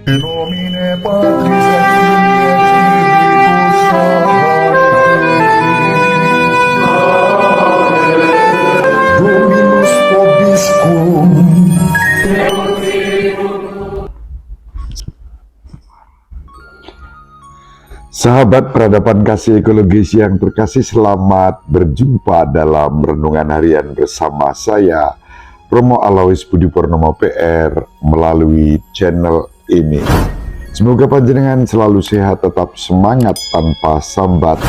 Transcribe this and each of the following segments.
In nomine Patris et Filii et Spiritus Sancti. Dominus vobiscum. Sahabat peradaban kasih ekologis yang terkasih, selamat berjumpa dalam renungan harian bersama saya, Romo Alois Budi Purnomo PR, melalui channel ini. Semoga panjenengan selalu sehat, tetap semangat tanpa sambat,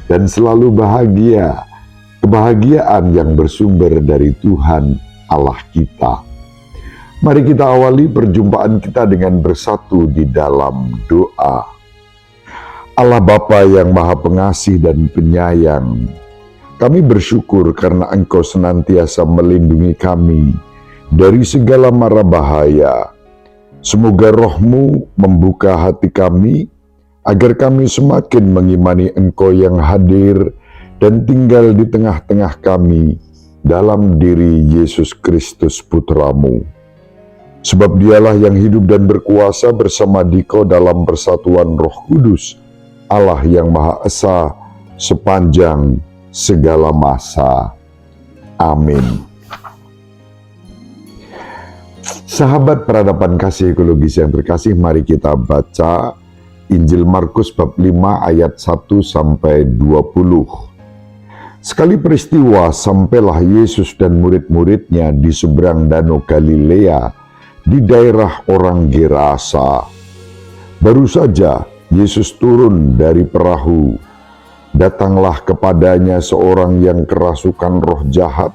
dan selalu bahagia. Kebahagiaan yang bersumber dari Tuhan Allah kita. Mari kita awali perjumpaan kita dengan bersatu di dalam doa. Allah Bapa yang Maha Pengasih dan Penyayang, kami bersyukur karena Engkau senantiasa melindungi kami dari segala mara bahaya. Semoga Roh-Mu membuka hati kami, agar kami semakin mengimani Engkau yang hadir dan tinggal di tengah-tengah kami dalam diri Yesus Kristus Putra-Mu. Sebab Dialah yang hidup dan berkuasa bersama Dikau dalam persatuan Roh Kudus, Allah yang Maha Esa sepanjang segala masa. Amin. Sahabat peradaban kasih ekologis yang terkasih, mari kita baca Injil Markus bab 5 ayat 1 sampai 20. Sekali peristiwa sampailah Yesus dan murid-muridnya di seberang danau Galilea di daerah orang Gerasa. Baru saja Yesus turun dari perahu. Datanglah kepadanya seorang yang kerasukan roh jahat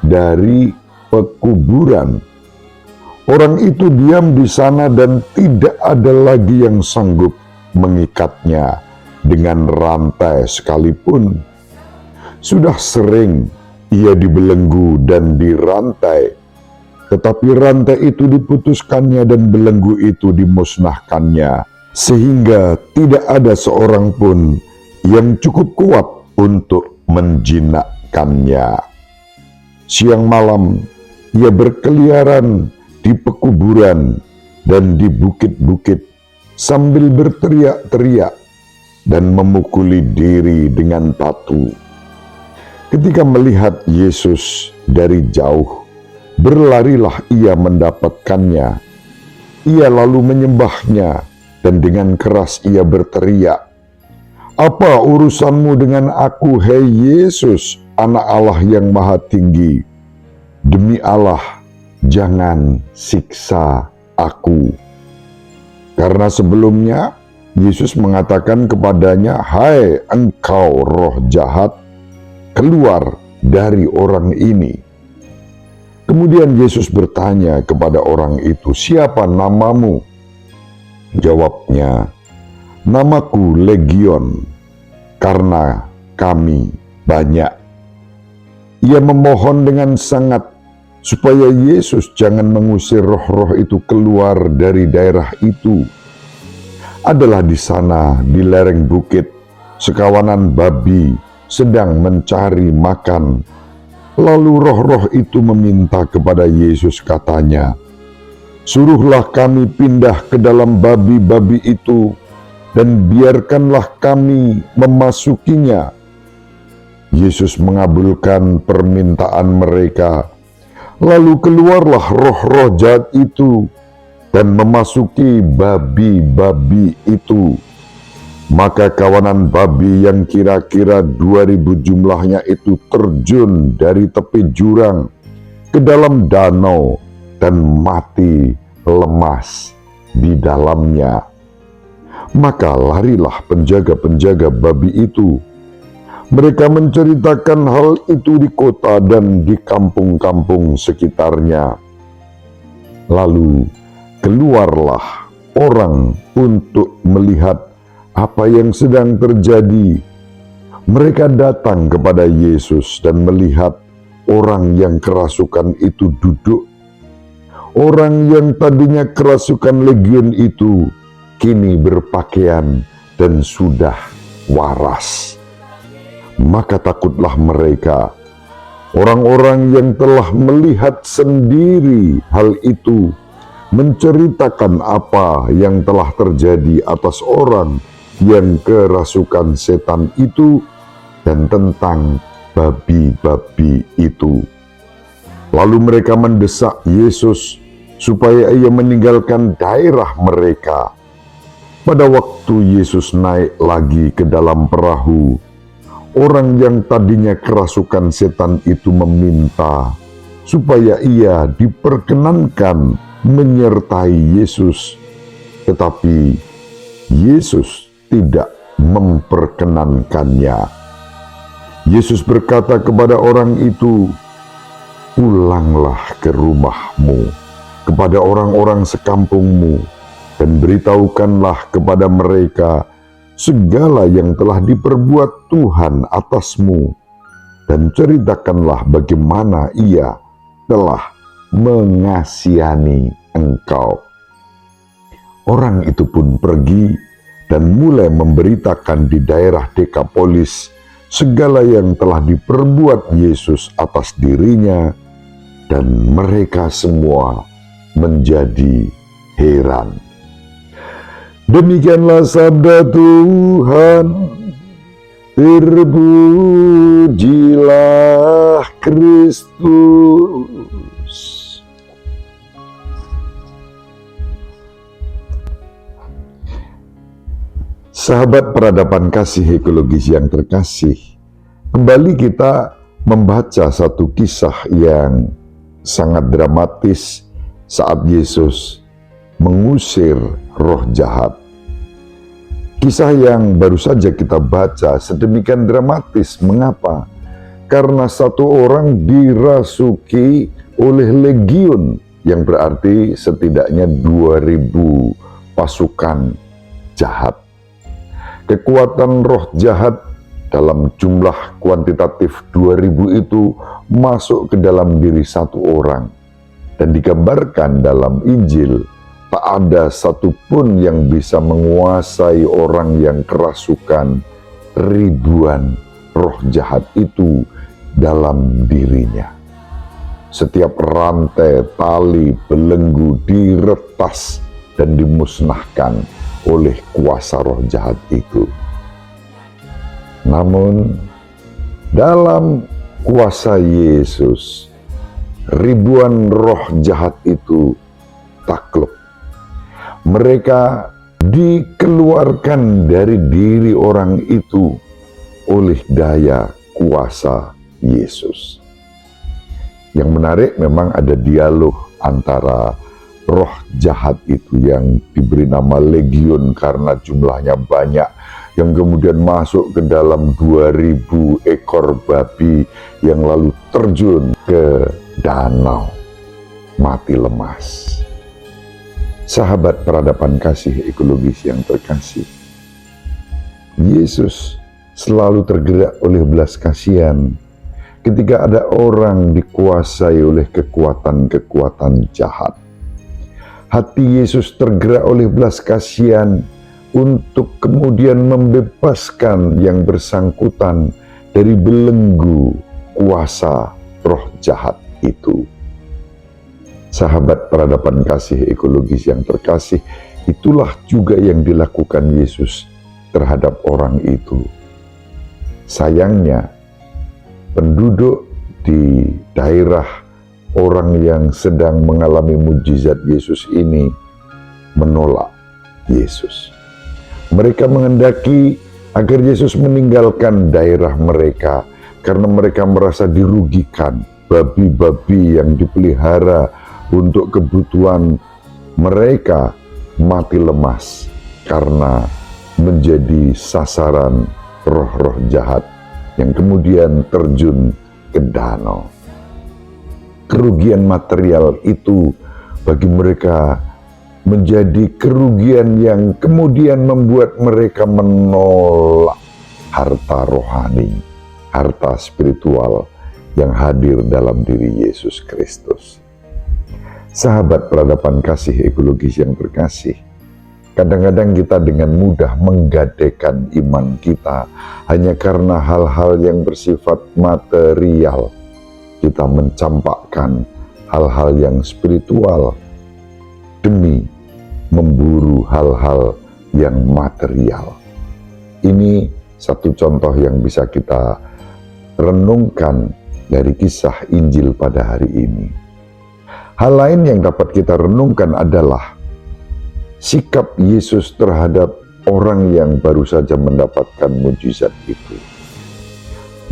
dari pekuburan. Orang itu diam di sana dan tidak ada lagi yang sanggup mengikatnya dengan rantai sekalipun. Sudah sering ia dibelenggu dan dirantai, tetapi rantai itu diputuskannya dan belenggu itu dimusnahkannya, sehingga tidak ada seorang pun yang cukup kuat untuk menjinakkannya. Siang malam ia berkeliaran di pekuburan dan di bukit-bukit sambil berteriak-teriak dan memukuli diri dengan batu. Ketika melihat Yesus dari jauh, berlarilah ia mendapatkannya. Ia lalu menyembahnya, dan dengan keras ia berteriak, "Apa urusanmu dengan aku, hei Yesus, Anak Allah yang Maha Tinggi? Demi Allah, jangan siksa aku." Karena sebelumnya Yesus mengatakan kepadanya, "Hai engkau roh jahat, keluar dari orang ini." Kemudian Yesus bertanya kepada orang itu, "Siapa namamu?" Jawabnya, "Namaku Legion, karena kami banyak." Ia memohon dengan sangat supaya Yesus jangan mengusir roh-roh itu keluar dari daerah itu. Adalah di sana, di lereng bukit, sekawanan babi sedang mencari makan. Lalu roh-roh itu meminta kepada Yesus, katanya, "Suruhlah kami pindah ke dalam babi-babi itu, dan biarkanlah kami memasukinya." Yesus mengabulkan permintaan mereka. Lalu keluarlah roh-roh jahat itu dan memasuki babi-babi itu. Maka kawanan babi yang kira-kira 2.000 jumlahnya itu terjun dari tepi jurang ke dalam danau dan mati lemas di dalamnya. Maka larilah penjaga-penjaga babi itu. Mereka menceritakan hal itu di kota dan di kampung-kampung sekitarnya. Lalu keluarlah orang untuk melihat apa yang sedang terjadi. Mereka datang kepada Yesus dan melihat orang yang kerasukan itu duduk. Orang yang tadinya kerasukan legion itu kini berpakaian dan sudah waras. Maka takutlah mereka. Orang-orang yang telah melihat sendiri hal itu menceritakan apa yang telah terjadi atas orang yang kerasukan setan itu dan tentang babi-babi itu. Lalu mereka mendesak Yesus supaya ia meninggalkan daerah mereka. Pada waktu Yesus naik lagi ke dalam perahu, orang yang tadinya kerasukan setan itu meminta supaya ia diperkenankan menyertai Yesus, tetapi Yesus tidak memperkenankannya. Yesus berkata kepada orang itu, "Pulanglah ke rumahmu, kepada orang-orang sekampungmu, dan beritahukanlah kepada mereka segala yang telah diperbuat Tuhan atasmu, dan ceritakanlah bagaimana ia telah mengasihani engkau." Orang itu pun pergi dan mulai memberitakan di daerah Dekapolis segala yang telah diperbuat Yesus atas dirinya, dan mereka semua menjadi heran. Demikianlah sabda Tuhan. Terpujilah Kristus. Sahabat peradaban kasih ekologis yang terkasih, kembali kita membaca satu kisah yang sangat dramatis saat Yesus mengusir roh jahat. Kisah yang baru saja kita baca sedemikian dramatis. Mengapa? Karena satu orang dirasuki oleh legiun, yang berarti setidaknya 2000 pasukan jahat. Kekuatan roh jahat dalam jumlah kuantitatif 2000 itu masuk ke dalam diri satu orang. Dan digambarkan dalam Injil, tak ada satupun yang bisa menguasai orang yang kerasukan ribuan roh jahat itu dalam dirinya. Setiap rantai, tali, belenggu diretas dan dimusnahkan oleh kuasa roh jahat itu. Namun dalam kuasa Yesus, ribuan roh jahat itu takluk. Mereka dikeluarkan dari diri orang itu oleh daya kuasa Yesus. Yang menarik memang ada dialog antara roh jahat itu yang diberi nama legiun karena jumlahnya banyak, yang kemudian masuk ke dalam 2000 ekor babi yang lalu terjun ke danau, mati lemas. Sahabat peradaban kasih ekologis yang terkasih, Yesus selalu tergerak oleh belas kasihan ketika ada orang dikuasai oleh kekuatan-kekuatan jahat. Hati Yesus tergerak oleh belas kasihan untuk kemudian membebaskan yang bersangkutan dari belenggu kuasa roh jahat itu. Sahabat peradaban kasih ekologis yang terkasih, itulah juga yang dilakukan Yesus terhadap orang itu. Sayangnya, penduduk di daerah orang yang sedang mengalami mujizat Yesus ini menolak Yesus. Mereka menghendaki agar Yesus meninggalkan daerah mereka karena mereka merasa dirugikan. Babi-babi yang dipelihara untuk kebutuhan mereka mati lemas karena menjadi sasaran roh-roh jahat yang kemudian terjun ke danau. Kerugian material itu bagi mereka menjadi kerugian yang kemudian membuat mereka menolak harta rohani, harta spiritual yang hadir dalam diri Yesus Kristus. Sahabat peradaban kasih ekologis yang terkasih, kadang-kadang kita dengan mudah menggadaikan iman kita hanya karena hal-hal yang bersifat material. Kita mencampakkan hal-hal yang spiritual demi memburu hal-hal yang material. Ini satu contoh yang bisa kita renungkan dari kisah Injil pada hari ini. Hal lain yang dapat kita renungkan adalah sikap Yesus terhadap orang yang baru saja mendapatkan mujizat itu.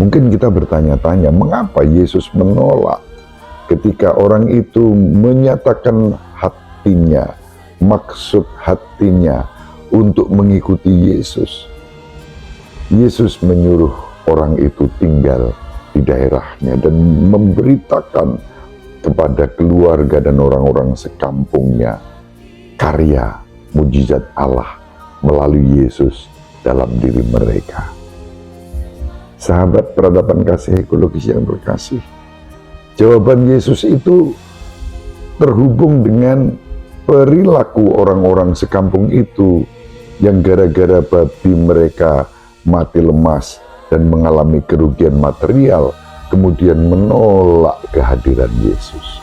Mungkin kita bertanya-tanya, mengapa Yesus menolak ketika orang itu menyatakan hatinya, maksud hatinya untuk mengikuti Yesus. Yesus menyuruh orang itu tinggal di daerahnya dan memberitakan kepada keluarga dan orang-orang sekampungnya karya mujizat Allah melalui Yesus dalam diri mereka. Sahabat peradaban kasih ekologis yang berkasih, jawaban Yesus itu terhubung dengan perilaku orang-orang sekampung itu yang gara-gara babi mereka mati lemas dan mengalami kerugian material, kemudian menolak kehadiran Yesus.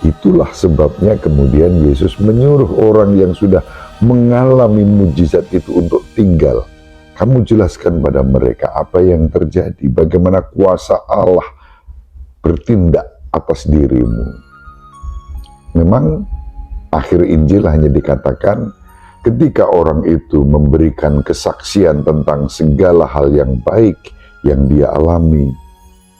Itulah sebabnya kemudian Yesus menyuruh orang yang sudah mengalami mujizat itu untuk tinggal. Kamu jelaskan pada mereka apa yang terjadi, bagaimana kuasa Allah bertindak atas dirimu. Memang akhir Injil hanya dikatakan ketika orang itu memberikan kesaksian tentang segala hal yang baik yang dia alami,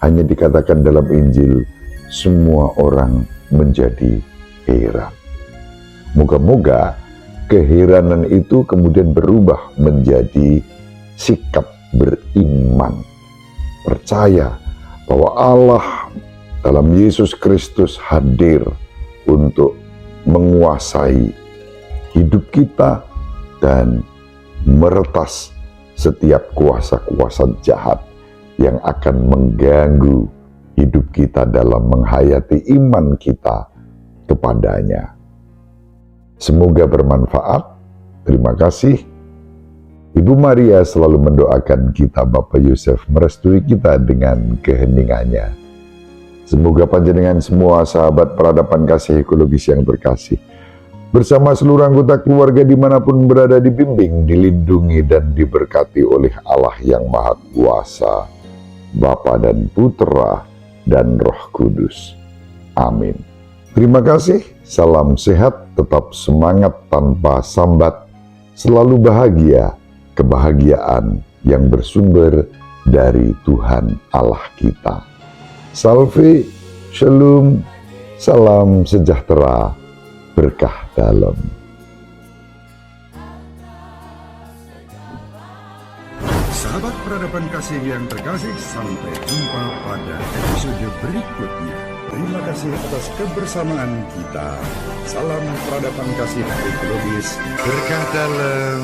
hanya dikatakan dalam Injil semua orang menjadi heran. Moga-moga keheranan itu kemudian berubah menjadi sikap beriman, percaya bahwa Allah dalam Yesus Kristus hadir untuk menguasai hidup kita dan meretas setiap kuasa-kuasa jahat yang akan mengganggu hidup kita dalam menghayati iman kita kepadanya. Semoga bermanfaat. Terima kasih. Ibu Maria selalu mendoakan kita, Bapak Yosef merestui kita dengan keheningannya. Semoga panjenengan semua sahabat peradaban kasih ekologis yang berkasih, bersama seluruh anggota keluarga dimanapun berada, dibimbing, dilindungi, dan diberkati oleh Allah yang Maha Kuasa, Bapa dan Putra dan Roh Kudus. Amin. Terima kasih, salam sehat, tetap semangat tanpa sambat, selalu bahagia, kebahagiaan yang bersumber dari Tuhan Allah kita. Salve, shalom, salam sejahtera, berkah dalam. Sahabat peradaban kasih yang terkasih, sampai jumpa pada episode berikutnya. Terima kasih atas kebersamaan kita. Salam peradaban kasih ekologis, berkah dalam.